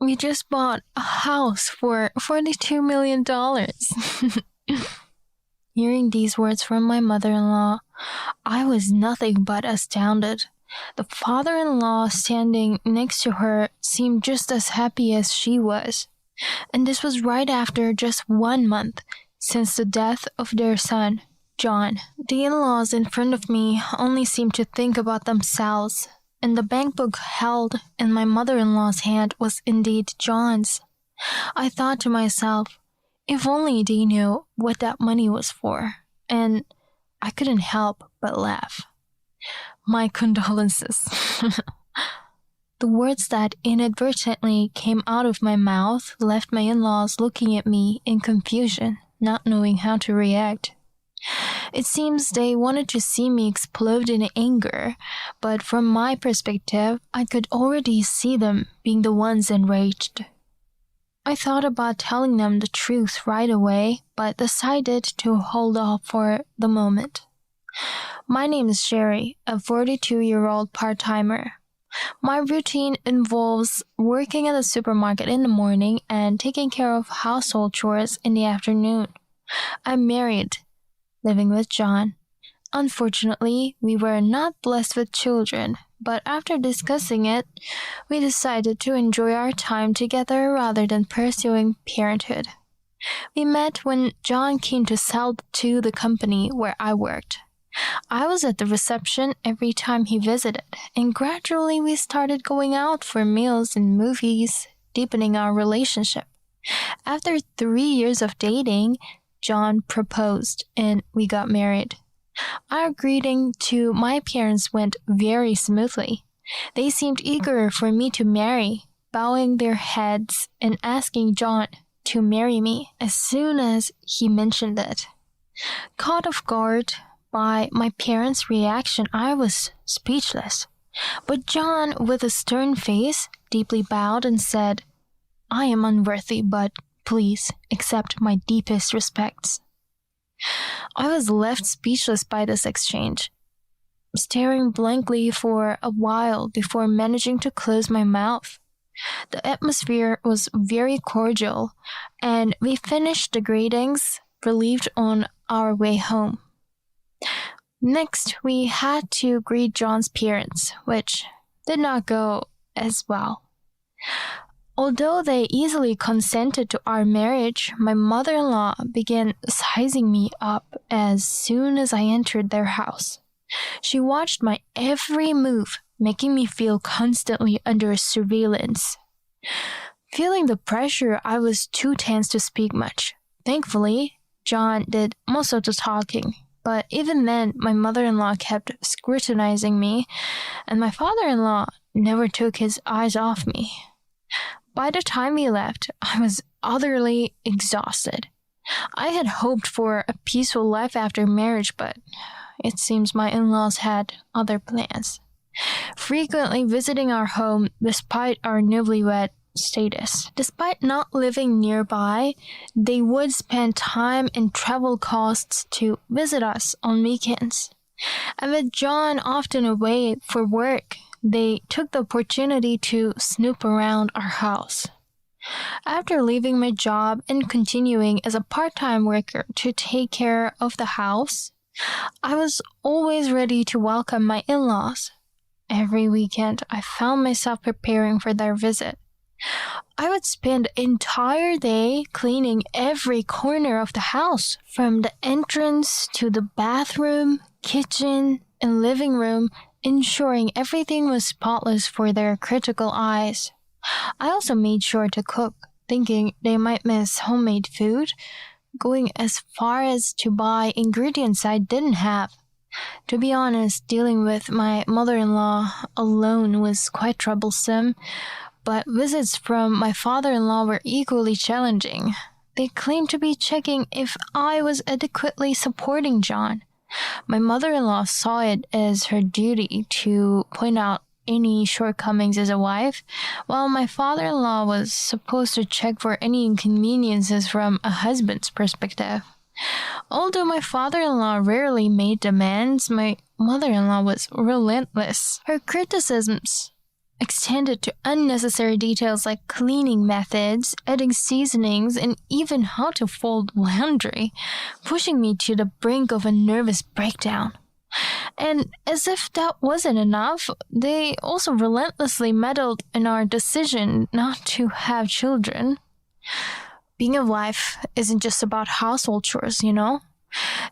We just bought a house for $42 million. Hearing these words from my mother-in-law, I was nothing but astounded. The father-in-law standing next to her seemed just as happy as she was. And this was right after just 1 month since the death of their son, John. The in-laws in front of me only seemed to think about themselves, and the bankbook held in my mother-in-law's hand was indeed John's. I thought to myself, if only they knew what that money was for, and I couldn't help but laugh. My condolences. The words that inadvertently came out of my mouth left my in-laws looking at me in confusion, not knowing how to react. It seems they wanted to see me explode in anger, but from my perspective, I could already see them being the ones enraged. I thought about telling them the truth right away, but decided to hold off for the moment. My name is Sherry, a 42-year-old part-timer. My routine involves working at a supermarket in the morning and taking care of household chores in the afternoon. I'm married, living with John. Unfortunately, we were not blessed with children, but after discussing it, we decided to enjoy our time together rather than pursuing parenthood. We met when John came to sell to the company where I worked. I was at the reception every time he visited, and gradually we started going out for meals and movies, deepening our relationship. After 3 years of dating, John proposed and we got married. Our greeting to my parents went very smoothly. They seemed eager for me to marry, bowing their heads and asking John to marry me as soon as he mentioned it. Caught off guard by my parents' reaction, I was speechless. But John, with a stern face, deeply bowed and said, "I am unworthy, but please accept my deepest respects." I was left speechless by this exchange, staring blankly for a while before managing to close my mouth. The atmosphere was very cordial, and we finished the greetings, relieved on our way home. Next, we had to greet John's parents, which did not go as well. Although they easily consented to our marriage, my mother-in-law began sizing me up as soon as I entered their house. She watched my every move, making me feel constantly under surveillance. Feeling the pressure, I was too tense to speak much. Thankfully, John did most of the talking, but even then, my mother-in-law kept scrutinizing me, and my father-in-law never took his eyes off me. By the time we left, I was utterly exhausted. I had hoped for a peaceful life after marriage, but it seems my in-laws had other plans. Frequently visiting our home despite our newlywed status. Despite not living nearby, they would spend time and travel costs to visit us on weekends. And with John often away for work, they took the opportunity to snoop around our house. After leaving my job and continuing as a part-time worker to take care of the house, I was always ready to welcome my in-laws. Every weekend, I found myself preparing for their visit. I would spend the entire day cleaning every corner of the house, from the entrance to the bathroom, kitchen, and living room, ensuring everything was spotless for their critical eyes. I also made sure to cook, thinking they might miss homemade food, going as far as to buy ingredients I didn't have. To be honest, dealing with my mother-in-law alone was quite troublesome, but visits from my father-in-law were equally challenging. They claimed to be checking if I was adequately supporting John. My mother-in-law saw it as her duty to point out any shortcomings as a wife, while my father-in-law was supposed to check for any inconveniences from a husband's perspective. Although my father-in-law rarely made demands, my mother-in-law was relentless. Her criticisms extended to unnecessary details like cleaning methods, adding seasonings, and even how to fold laundry, pushing me to the brink of a nervous breakdown. And as if that wasn't enough, they also relentlessly meddled in our decision not to have children. Being a wife isn't just about household chores, you know?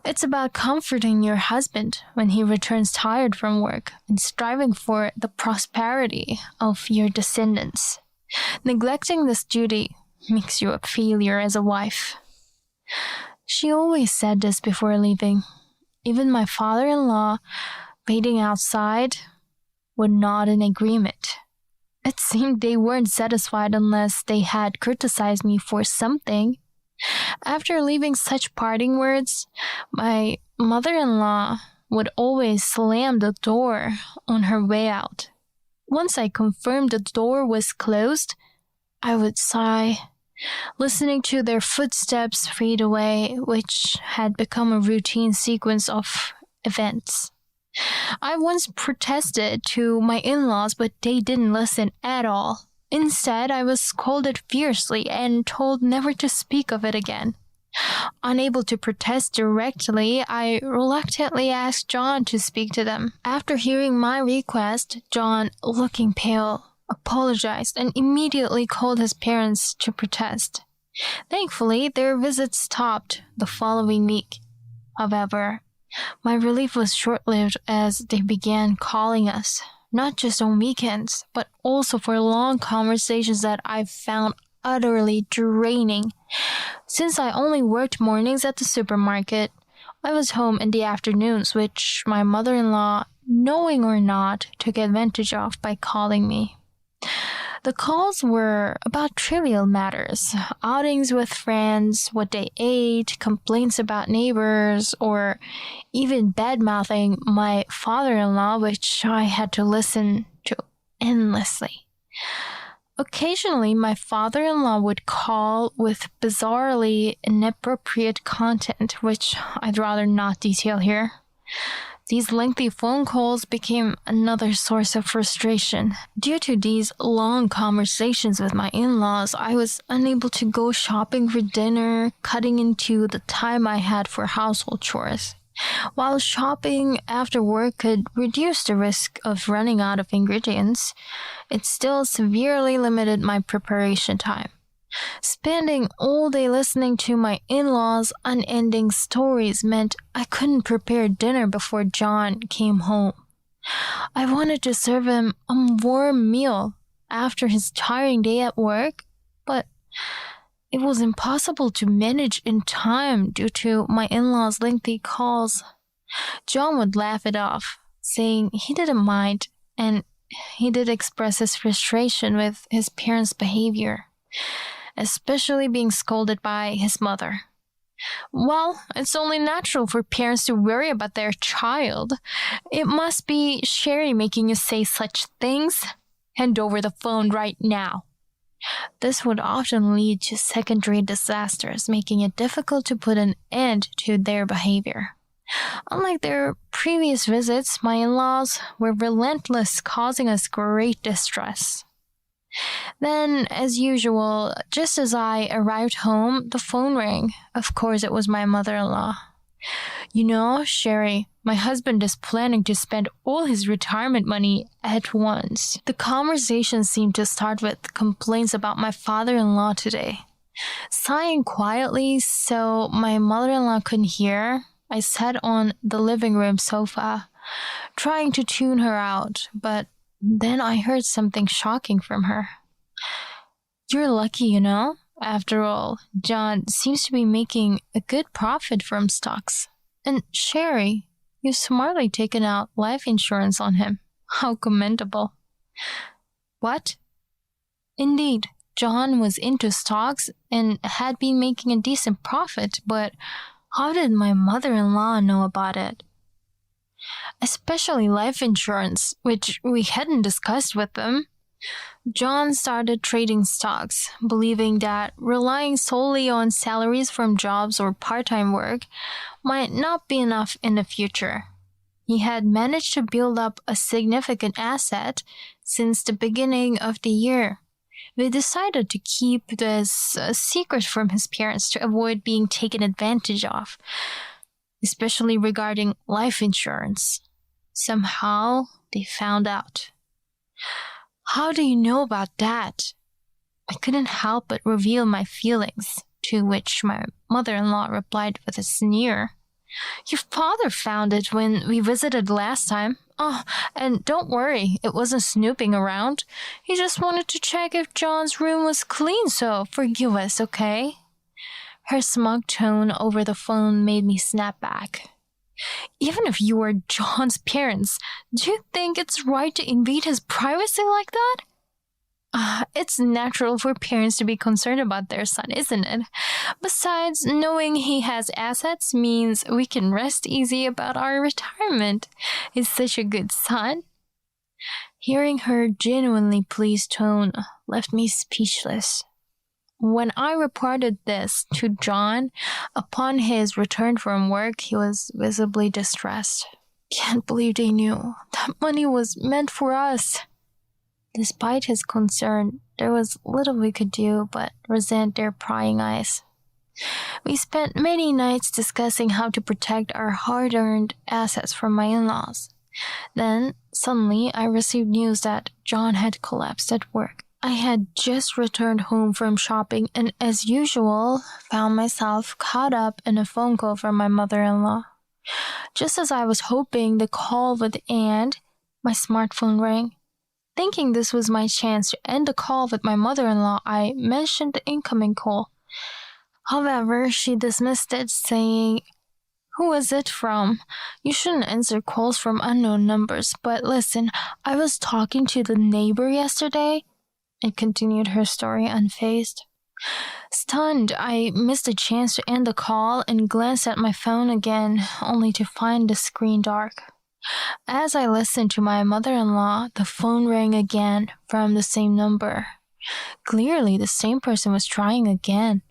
It's about comforting your husband when he returns tired from work and striving for the prosperity of your descendants. Neglecting this duty makes you a failure as a wife. She always said this before leaving. Even my father-in-law, waiting outside, would nod in agreement. It seemed they weren't satisfied unless they had criticized me for something. After leaving such parting words, my mother-in-law would always slam the door on her way out. Once I confirmed the door was closed, I would sigh, listening to their footsteps fade away, which had become a routine sequence of events. I once protested to my in-laws, but they didn't listen at all. Instead, I was scolded fiercely and told never to speak of it again. Unable to protest directly, I reluctantly asked John to speak to them. After hearing my request, John, looking pale, apologized and immediately called his parents to protest. Thankfully, their visit stopped the following week. However, my relief was short-lived as they began calling us, not just on weekends, but also for long conversations that I found utterly draining. Since I only worked mornings at the supermarket, I was home in the afternoons, which my mother-in-law, knowing or not, took advantage of by calling me. The calls were about trivial matters, outings with friends, what they ate, complaints about neighbors, or even bad-mouthing my father-in-law, which I had to listen to endlessly. Occasionally, my father-in-law would call with bizarrely inappropriate content, which I'd rather not detail here. These lengthy phone calls became another source of frustration. Due to these long conversations with my in-laws, I was unable to go shopping for dinner, cutting into the time I had for household chores. While shopping after work could reduce the risk of running out of ingredients, it still severely limited my preparation time. Spending all day listening to my in-laws' unending stories meant I couldn't prepare dinner before John came home. I wanted to serve him a warm meal after his tiring day at work, but it was impossible to manage in time due to my in-laws' lengthy calls. John would laugh it off, saying he didn't mind, and he did express his frustration with his parents' behavior, especially being scolded by his mother. Well, it's only natural for parents to worry about their child. It must be Sherry making you say such things. Hand over the phone right now. This would often lead to secondary disasters, making it difficult to put an end to their behavior. Unlike their previous visits, my in-laws were relentless, causing us great distress. Then, as usual, just as I arrived home, the phone rang. Of course, it was my mother-in-law. You know, Sherry, my husband is planning to spend all his retirement money at once. The conversation seemed to start with complaints about my father-in-law today. Sighing quietly so my mother-in-law couldn't hear, I sat on the living room sofa, trying to tune her out, but then I heard something shocking from her. You're lucky, you know? After all, John seems to be making a good profit from stocks. And Sherry, you've smartly taken out life insurance on him. How commendable. What? Indeed, John was into stocks and had been making a decent profit, but how did my mother-in-law know about it? Especially life insurance, which we hadn't discussed with them. John started trading stocks, believing that relying solely on salaries from jobs or part-time work might not be enough in the future. He had managed to build up a significant asset, since the beginning of the year. We decided to keep this a secret from his parents to avoid being taken advantage of, especially regarding life insurance. Somehow, they found out. How do you know about that? I couldn't help but reveal my feelings, to which my mother-in-law replied with a sneer. Your father found it when we visited last time. Oh, and don't worry, it wasn't snooping around. He just wanted to check if John's room was clean, so forgive us, okay? Her smug tone over the phone made me snap back. Even if you were John's parents, do you think it's right to invade his privacy like that? It's natural for parents to be concerned about their son, isn't it? Besides, knowing he has assets means we can rest easy about our retirement. He's such a good son. Hearing her genuinely pleased tone left me speechless. When I reported this to John, upon his return from work, he was visibly distressed. Can't believe they knew. That money was meant for us. Despite his concern, there was little we could do but resent their prying eyes. We spent many nights discussing how to protect our hard-earned assets from my in-laws. Then, suddenly, I received news that John had collapsed at work. I had just returned home from shopping and, as usual, found myself caught up in a phone call from my mother-in-law. Just as I was hoping the call would end, my smartphone rang. Thinking this was my chance to end the call with my mother-in-law, I mentioned the incoming call. However, she dismissed it, saying, Who is it from? You shouldn't answer calls from unknown numbers, but listen, I was talking to the neighbor yesterday, and continued her story unfazed. Stunned, I missed the chance to end the call and glanced at my phone again, only to find the screen dark. As I listened to my mother-in-law, the phone rang again from the same number. Clearly, the same person was trying again.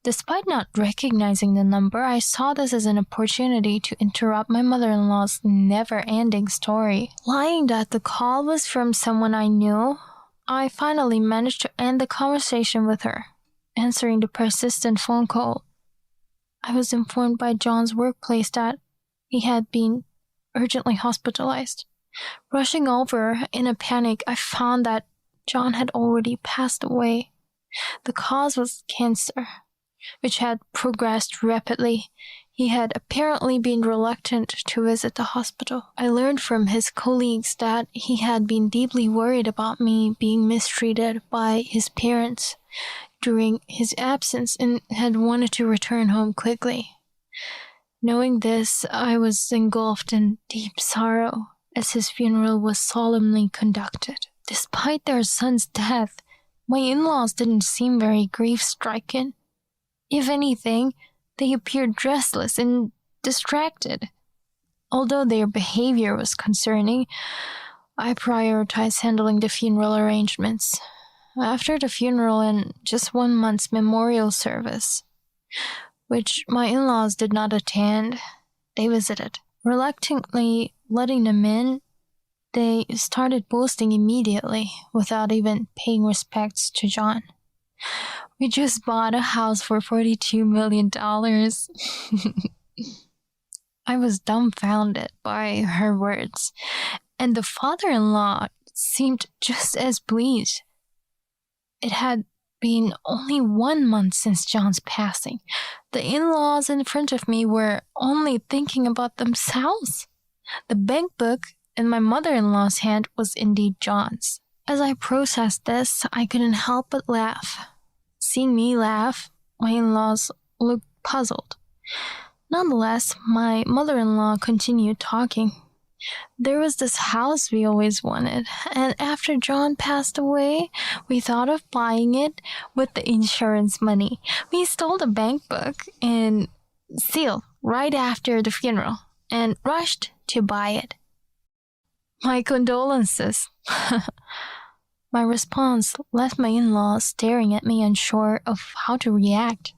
Despite not recognizing the number, I saw this as an opportunity to interrupt my mother-in-law's never-ending story. Lying that the call was from someone I knew, I finally managed to end the conversation with her, answering the persistent phone call. I was informed by John's workplace that he had been urgently hospitalized. Rushing over in a panic, I found that John had already passed away. The cause was cancer, which had progressed rapidly. He had apparently been reluctant to visit the hospital. I learned from his colleagues that he had been deeply worried about me being mistreated by his parents during his absence and had wanted to return home quickly. Knowing this, I was engulfed in deep sorrow as his funeral was solemnly conducted. Despite their son's death, my in-laws didn't seem very grief-stricken. If anything, they appeared restless and distracted. Although their behavior was concerning, I prioritized handling the funeral arrangements. After the funeral and just 1 month's memorial service, which my in-laws did not attend, they visited. Reluctantly letting them in, they started boasting immediately without even paying respects to John. We just bought a house for $42 million. I was dumbfounded by her words, and the father-in-law seemed just as pleased. It had been only 1 month since John's passing. The in-laws in front of me were only thinking about themselves. The bank book in my mother-in-law's hand was indeed John's. As I processed this, I couldn't help but laugh. Seeing me laugh, my in-laws looked puzzled. Nonetheless, my mother-in-law continued talking. There was this house we always wanted, and after John passed away, we thought of buying it with the insurance money. We stole the bank book and seal right after the funeral and rushed to buy it. My condolences. My response left my in-laws staring at me unsure of how to react.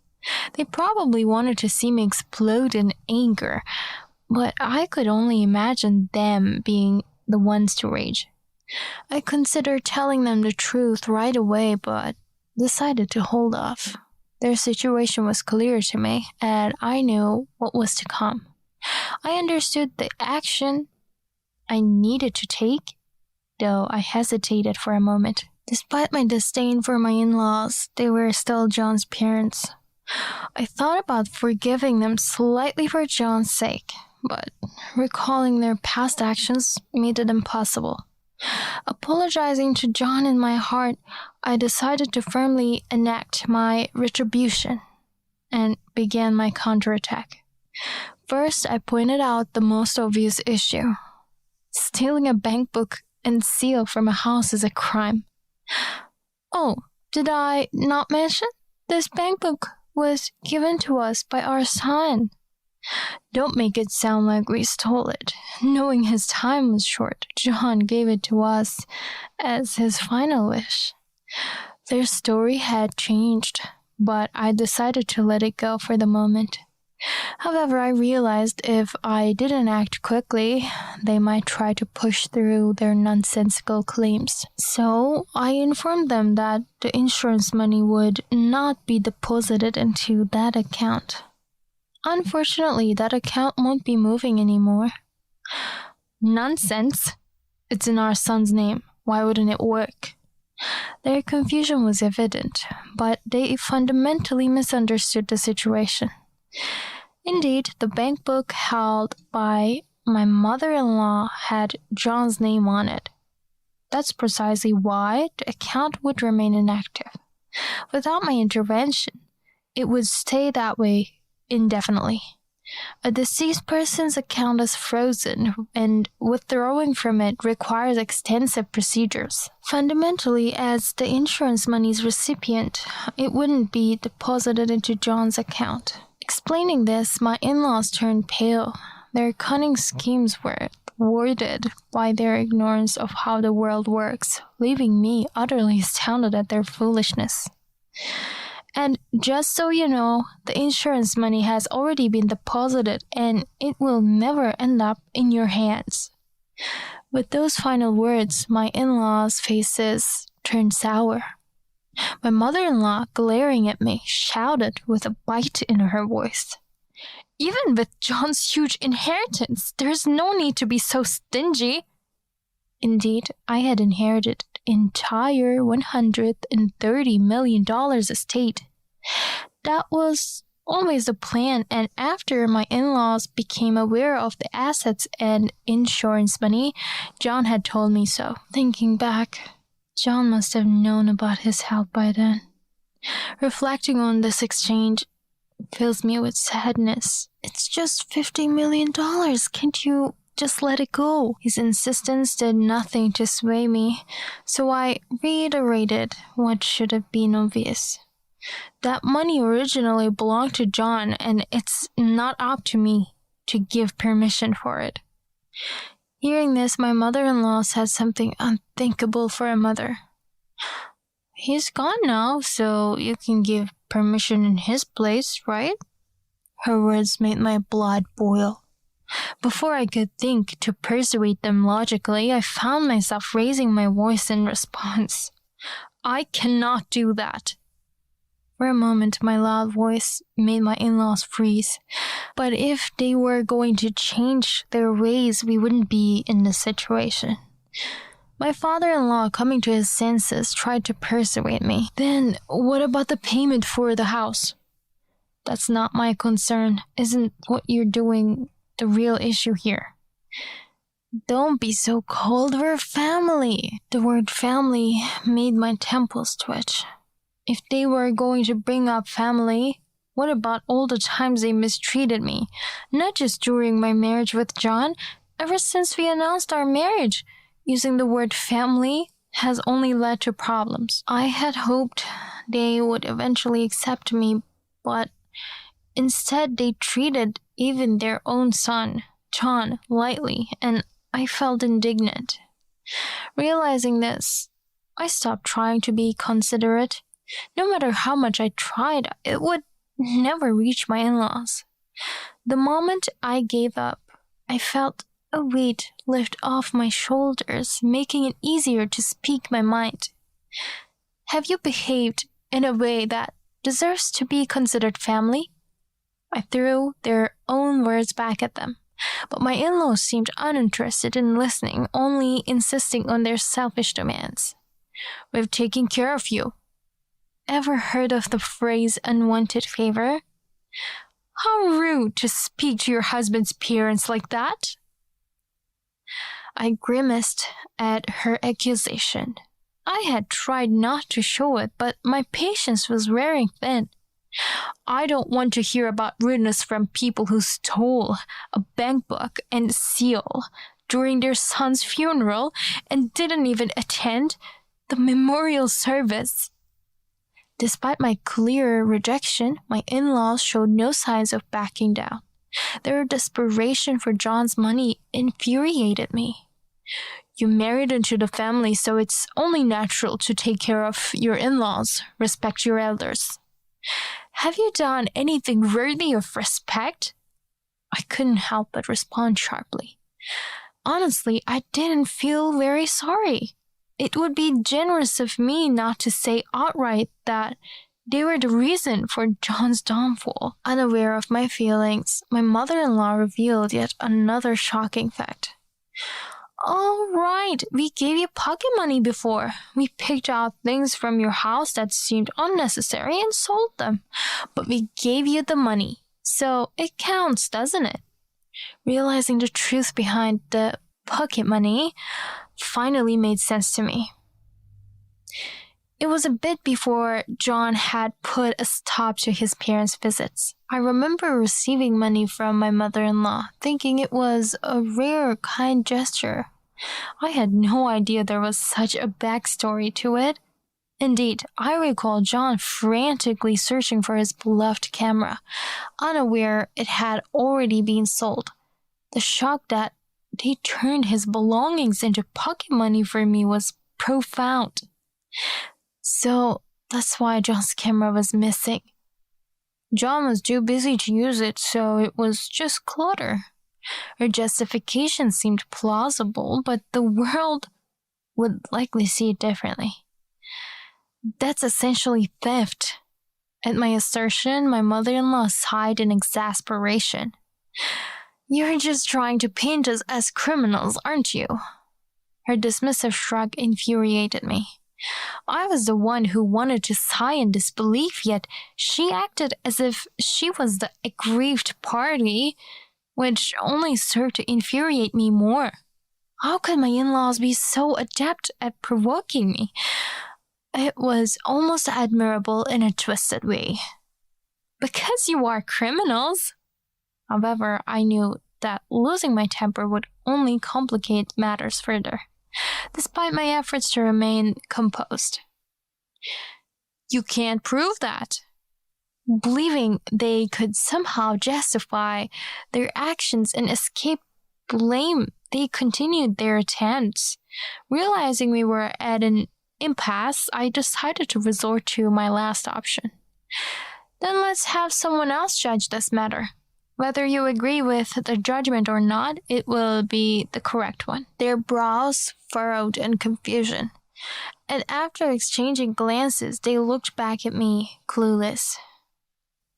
They probably wanted to see me explode in anger, but I could only imagine them being the ones to rage. I considered telling them the truth right away, but decided to hold off. Their situation was clear to me, and I knew what was to come. I understood the action I needed to take, though I hesitated for a moment. Despite my disdain for my in-laws, they were still John's parents. I thought about forgiving them slightly for John's sake, but recalling their past actions made it impossible. Apologizing to John in my heart, I decided to firmly enact my retribution and began my counterattack. First, I pointed out the most obvious issue. Stealing a bank book and seal from a house is a crime. Oh, did I not mention? This bank book was given to us by our son. Don't make it sound like we stole it. Knowing his time was short, John gave it to us as his final wish. Their story had changed, but I decided to let it go for the moment. However, I realized if I didn't act quickly, they might try to push through their nonsensical claims. So I informed them that the insurance money would not be deposited into that account. Unfortunately, that account won't be moving anymore. Nonsense! It's in our son's name. Why wouldn't it work? Their confusion was evident, but they fundamentally misunderstood the situation. Indeed, the bank book held by my mother-in-law had John's name on it. That's precisely why the account would remain inactive. Without my intervention, it would stay that way indefinitely. A deceased person's account is frozen, and withdrawing from it requires extensive procedures. Fundamentally, as the insurance money's recipient, it wouldn't be deposited into John's account. Explaining this, my in-laws turned pale. Their cunning schemes were thwarted by their ignorance of how the world works, leaving me utterly astounded at their foolishness. And just so you know, the insurance money has already been deposited and it will never end up in your hands. With those final words, my in-laws' faces turned sour. My mother-in-law, glaring at me, shouted with a bite in her voice, "Even with John's huge inheritance, there's no need to be so stingy." Indeed, I had inherited an entire $130 million estate. That was always the plan, and after my in-laws became aware of the assets and insurance money, John had told me so. Thinking back, John must have known about his health by then. Reflecting on this exchange fills me with sadness. It's just $50 million. Can't you just let it go? His insistence did nothing to sway me, so I reiterated what should have been obvious. That money originally belonged to John, and it's not up to me to give permission for it. Hearing this, my mother-in-law said something unthinkable for a mother. "He's gone now, so you can give permission in his place, right?" Her words made my blood boil. Before I could think to persuade them logically, I found myself raising my voice in response. "I cannot do that." For a moment, my loud voice made my in-laws freeze. But if they were going to change their ways, we wouldn't be in this situation. My father-in-law, coming to his senses, tried to persuade me. "Then what about the payment for the house?" "That's not my concern. Isn't what you're doing the real issue here?" "Don't be so cold. We're family." The word family made my temples twitch. If they were going to bring up family, what about all the times they mistreated me? Not just during my marriage with John, ever since we announced our marriage. Using the word family has only led to problems. I had hoped they would eventually accept me, but instead they treated even their own son, John, lightly, and I felt indignant. Realizing this, I stopped trying to be considerate. No matter how much I tried, it would never reach my in-laws. The moment I gave up, I felt A weight lifted off my shoulders, making it easier to speak my mind. Have you behaved in a way that deserves to be considered family? I threw their own words back at them, but my in-laws seemed uninterested in listening, only insisting on their selfish demands. We've taken care of you. Ever heard of the phrase unwanted favor? How rude to speak to your husband's parents like that. I grimaced at her accusation. I had tried not to show it, but my patience was wearing thin. I don't want to hear about rudeness from people who stole a bankbook and seal during their son's funeral and didn't even attend the memorial service. Despite my clear rejection, my in-laws showed no signs of backing down. Their desperation for John's money infuriated me. You married into the family, so it's only natural to take care of your in-laws, respect your elders. Have you done anything worthy of respect? I couldn't help but respond sharply. Honestly, I didn't feel very sorry. It would be generous of me not to say outright that they were the reason for John's downfall. Unaware of my feelings, my mother-in-law revealed yet another shocking fact. All right, we gave you pocket money before. We picked out things from your house that seemed unnecessary and sold them. But we gave you the money, so it counts, doesn't it? Realizing the truth behind the pocket money finally made sense to me. It was a bit before John had put a stop to his parents' visits. I remember receiving money from my mother-in-law, thinking it was a rare, kind gesture. I had no idea there was such a backstory to it. Indeed, I recall John frantically searching for his beloved camera, unaware it had already been sold. The shock that they turned his belongings into pocket money for me was profound. So that's why John's camera was missing. John was too busy to use it, so it was just clutter. Her justification seemed plausible, but the world would likely see it differently. That's essentially theft. At my assertion, my mother-in-law sighed in exasperation. You're just trying to paint us as criminals, aren't you? Her dismissive shrug infuriated me. I was the one who wanted to sigh in disbelief, yet she acted as if she was the aggrieved party, which only served to infuriate me more. How could my in-laws be so adept at provoking me? It was almost admirable in a twisted way. Because you are criminals. However, I knew that losing my temper would only complicate matters further, despite my efforts to remain composed. You can't prove that. Believing they could somehow justify their actions and escape blame, they continued their attempts. Realizing we were at an impasse, I decided to resort to my last option. Then let's have someone else judge this matter. Whether you agree with the judgment or not, it will be the correct one. Their brows furrowed in confusion, and after exchanging glances, they looked back at me, clueless.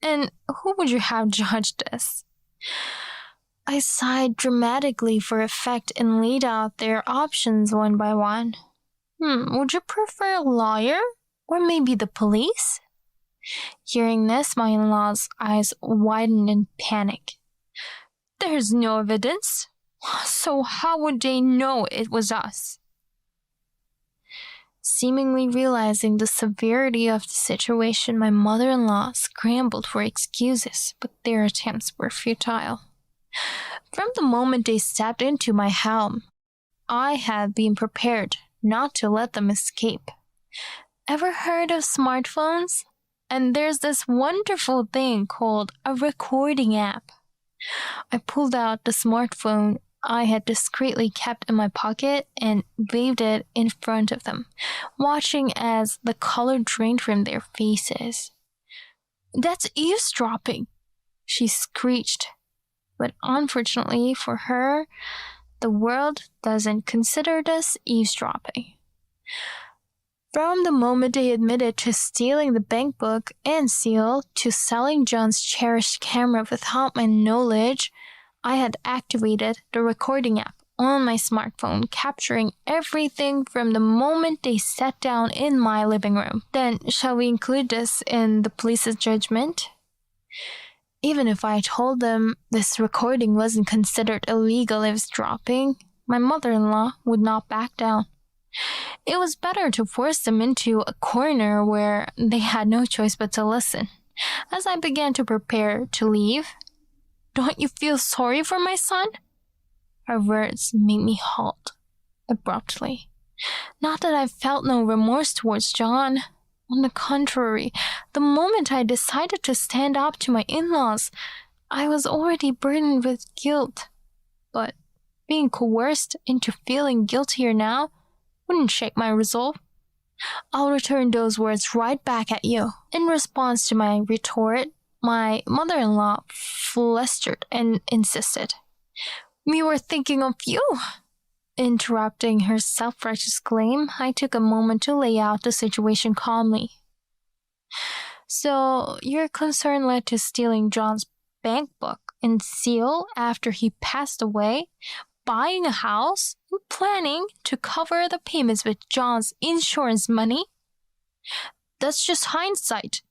And who would you have judged this? I sighed dramatically for effect and laid out their options one by one. Would you prefer a lawyer? Or maybe the police? Hearing this, my in-laws' eyes widened in panic. There's no evidence. So how would they know it was us? Seemingly realizing the severity of the situation, my mother-in-law scrambled for excuses, but their attempts were futile. From the moment they stepped into my home, I had been prepared not to let them escape. Ever heard of smartphones? And there's this wonderful thing called a recording app. I pulled out the smartphone I had discreetly kept in my pocket and waved it in front of them, watching as the color drained from their faces. That's eavesdropping, she screeched. But unfortunately for her, the world doesn't consider this eavesdropping. From the moment they admitted to stealing the bank book and seal to selling John's cherished camera without my knowledge, I had activated the recording app on my smartphone, capturing everything from the moment they sat down in my living room. Then, shall we include this in the police's judgment? Even if I told them this recording wasn't considered illegal eavesdropping, my mother-in-law would not back down. It was better to force them into a corner where they had no choice but to listen. As I began to prepare to leave, "Don't you feel sorry for my son?" Her words made me halt abruptly. Not that I felt no remorse towards John. On the contrary, the moment I decided to stand up to my in-laws, I was already burdened with guilt. But being coerced into feeling guiltier now wouldn't shake my resolve. "I'll return those words right back at you." In response to my retort, my mother-in-law flustered and insisted, "We were thinking of you." Interrupting her self-righteous claim, I took a moment to lay out the situation calmly. "So, your concern led to stealing John's bank book and seal after he passed away, buying a house, and planning to cover the payments with John's insurance money? That's just hindsight."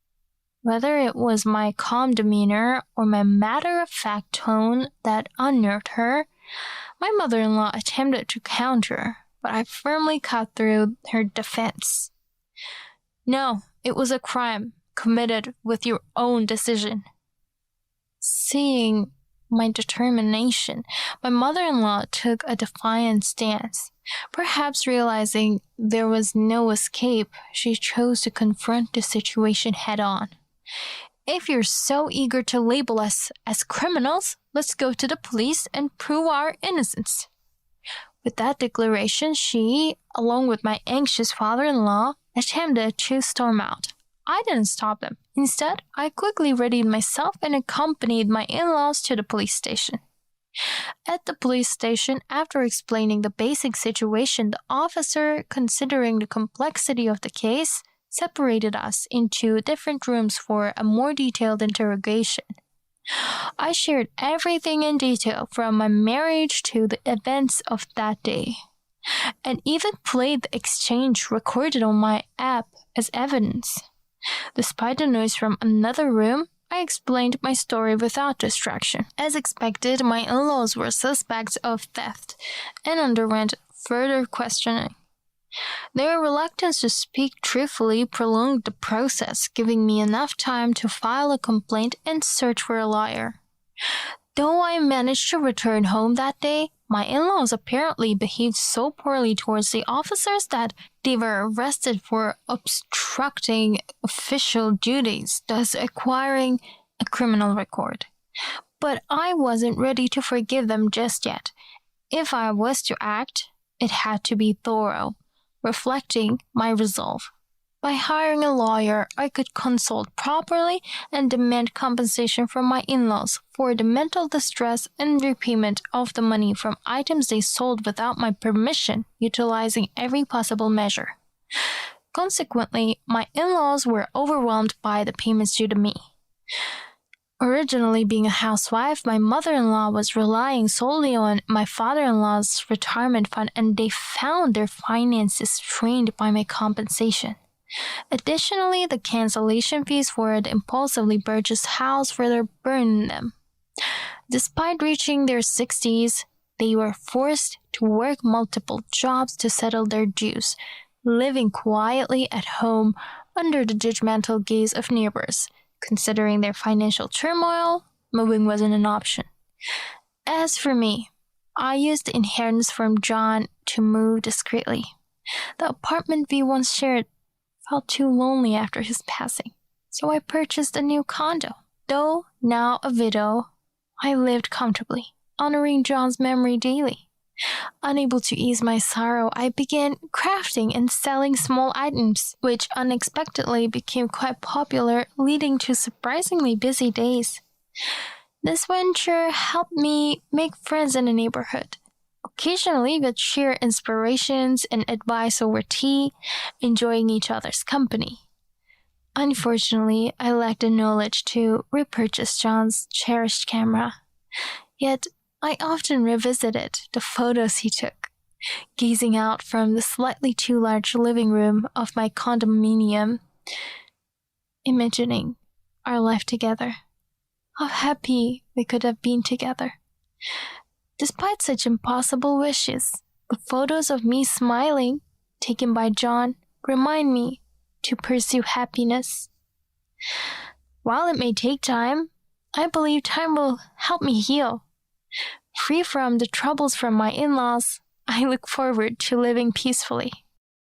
Whether it was my calm demeanor or my matter-of-fact tone that unnerved her, my mother-in-law attempted to counter, but I firmly cut through her defense. "No, it was a crime committed with your own decision." Seeing my determination, my mother-in-law took a defiant stance. Perhaps realizing there was no escape, she chose to confront the situation head-on. "If you're so eager to label us as criminals, let's go to the police and prove our innocence." With that declaration, she, along with my anxious father-in-law, attempted to storm out. I didn't stop them. Instead, I quickly readied myself and accompanied my in-laws to the police station. At the police station, after explaining the basic situation, the officer, considering the complexity of the case, separated us into different rooms for a more detailed interrogation. I shared everything in detail from my marriage to the events of that day, and even played the exchange recorded on my app as evidence. Despite the noise from another room, I explained my story without distraction. As expected, my in-laws were suspects of theft and underwent further questioning. Their reluctance to speak truthfully prolonged the process, giving me enough time to file a complaint and search for a lawyer. Though I managed to return home that day, my in-laws apparently behaved so poorly towards the officers that they were arrested for obstructing official duties, thus acquiring a criminal record. But I wasn't ready to forgive them just yet. If I was to act, it had to be thorough, reflecting my resolve. By hiring a lawyer, I could consult properly and demand compensation from my in-laws for the mental distress and repayment of the money from items they sold without my permission, utilizing every possible measure. Consequently, my in-laws were overwhelmed by the payments due to me. Originally being a housewife, my mother-in-law was relying solely on my father-in-law's retirement fund, and they found their finances strained by my compensation. Additionally, the cancellation fees for the impulsively purchased house further burdened them. Despite reaching their 60s, they were forced to work multiple jobs to settle their dues, living quietly at home under the judgmental gaze of neighbors. Considering their financial turmoil, moving wasn't an option. As for me, I used the inheritance from John to move discreetly. The apartment we once shared felt too lonely after his passing, so I purchased a new condo. Though now a widow, I lived comfortably, honoring John's memory daily. Unable to ease my sorrow, I began crafting and selling small items, which unexpectedly became quite popular, leading to surprisingly busy days. This venture helped me make friends in the neighborhood. Occasionally, we'd share inspirations and advice over tea, enjoying each other's company. Unfortunately, I lacked the knowledge to repurchase John's cherished camera. Yet, I often revisited the photos he took, gazing out from the slightly too large living room of my condominium, imagining our life together. How happy we could have been together. Despite such impossible wishes, the photos of me smiling, taken by John, remind me to pursue happiness. While it may take time, I believe time will help me heal. Free from the troubles from my in-laws, I look forward to living peacefully.